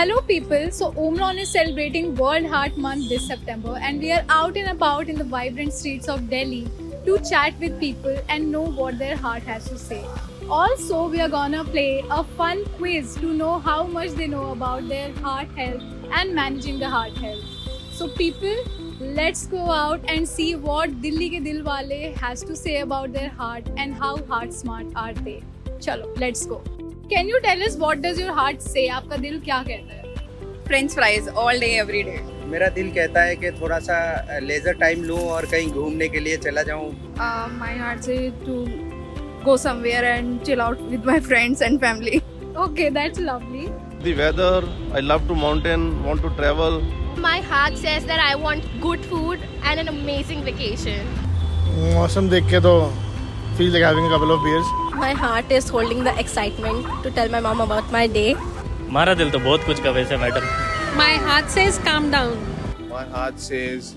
Hello people, so Omron is celebrating World Heart Month this September and we are out and about in the vibrant streets of Delhi to chat with people and know what their heart has to say. Also, we are gonna play a fun quiz to know how much they know about their heart health and managing the heart health. So people, let's go out and see what Delhi ke dil wale has to say about their heart and how heart smart are they. Chalo, let's go. Can you tell us what does your heart say? आपका दिल क्या कहता है? French fries all day every day. मेरा दिल कहता है कि थोड़ा सा लेजर टाइम लूं और कहीं घूमने के लिए चला जाऊं. My heart says to go somewhere and chill out with my friends and family. Okay, that's lovely. The weather, I love to mountain, want to travel. My heart says that I want good food and an amazing vacation. मौसम देख के तो feel like having a couple of beers. My heart is holding the excitement to tell my mom about my day. हमारा दिल तो बहुत कुछ का वैसे madam. My heart says calm down. My heart says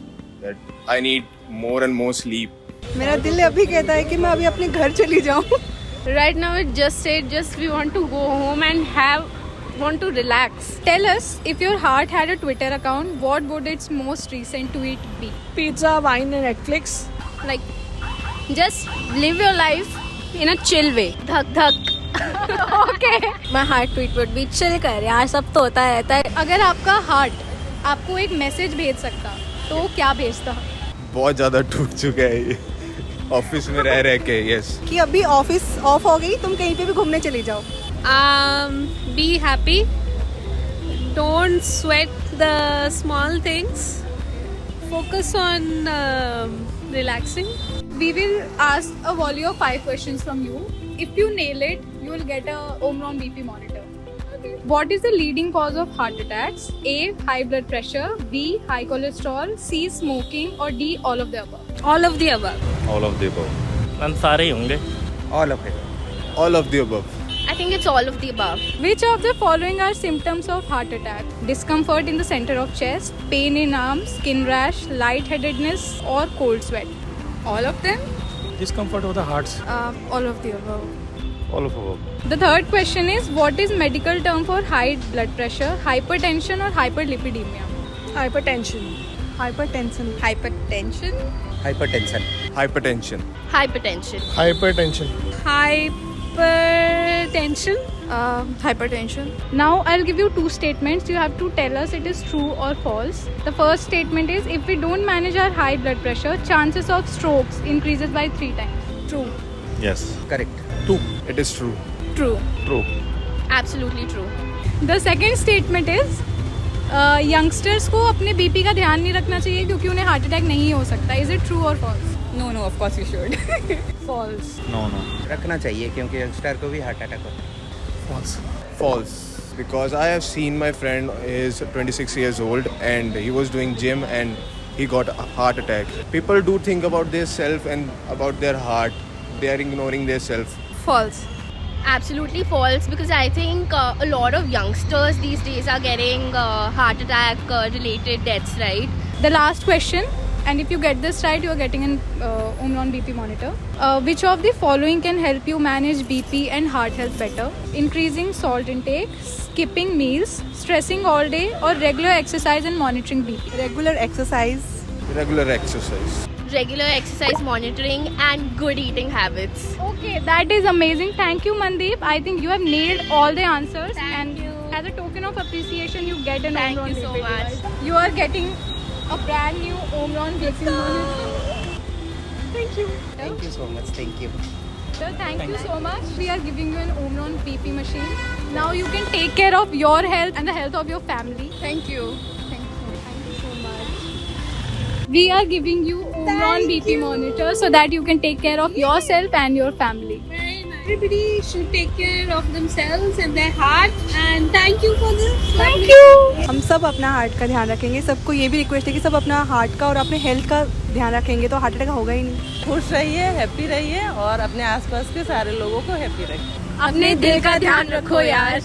that I need more and more sleep. मेरा दिल अभी कहता है कि मैं अभी अपने घर चली जाऊँ. Right now it just said just we want to go home and want to relax. Tell us, if your heart had a Twitter account, what would its most recent tweet be? Pizza, wine and Netflix. Like just live your life in a chill way. Dhak dhak. Okay. My heart tweet would be chill कर यार, सब तो होता रहता है. अगर आपका heart आपको एक मैसेज भेज सकता तो क्या भेजता? बहुत ज़्यादा टूट चुका है ये ऑफिस में रह के. यस कि अभी ऑफिस ऑफ हो गई, तुम कहीं पे भी घूमने चली जाओ. Be happy. Don't sweat the small things. Focus on relaxing. We will ask a volley of 5 questions from you. If you nail it, you will get a Omron BP monitor. What is the leading cause of heart attacks? A. High blood pressure. B. High cholesterol. C. Smoking. Or D. All of the above. All of the above. All of the above. हम सारे ही होंगे. All of it. all of the above. I think it's all of the above. Which of the following are symptoms of heart attack? Discomfort in the center of chest, pain in arms, skin rash, lightheadedness, or cold sweat? All of them. Discomfort of the hearts. All of the above. All of above. The third question is, what is medical term for high blood pressure, hypertension, or hyperlipidemia? Hypertension. Hypertension. Hypertension. Hypertension. Hypertension. Hypertension. Hypertension. Hypertension. Now I'll give you 2 statements. You have to tell us it is true or false. The first statement is, if we don't manage our high blood pressure, chances of strokes increases by 3 times. True. Yes. Correct. It is true. True. True. Absolutely true. The second statement is, youngsters को अपने BP का ध्यान नहीं रखना चाहिए क्योंकि उन्हें heart attack नहीं हो सकता. Is it true or false? No, of course you should. False. No. रखना चाहिए क्योंकि यंगस्टर को भी हार्ट अटैक होता है. False. Because I have seen my friend is 26 years old and he was doing gym and he got a heart attack. People do think about their self and about their heart. They are ignoring their self. False. Absolutely false, because I think a lot of youngsters these days are getting heart attack related deaths, right? The last question, and if you get this right, you are getting an Omron BP monitor. Which of the following can help you manage BP and heart health better? Increasing salt intake, skipping meals, stressing all day, or regular exercise and monitoring BP? Regular exercise. Regular exercise. Regular exercise monitoring and good eating habits. Okay, that is amazing. Thank you, Mandeep. I think you have nailed all the answers. Thank you. As a token of appreciation, you get an Thank Omron you so BP much. device. You are getting a brand new Omron BP monitor. Thank you. Thank you so much. Thank you. Sir, thank you so much. We are giving you an Omron BP machine. Now you can take care of your health and the health of your family. Thank you. Thank you so much. We are giving you Omron BP monitor so that you can take care of yourself and your family. Everybody should take care of themselves and their heart. And thank you for this. Thank you. हम सब अपना heart का ध्यान रखेंगे. सबको ये भी request है कि सब अपना हार्ट का और अपने हेल्थ का ध्यान रखेंगे तो हार्ट अटैक होगा ही नहीं. खुश रहिए, हैप्पी रहिए और अपने आसपास के सारे लोगों को हैप्पी रखिए. अपने दिल का ध्यान रखो यार.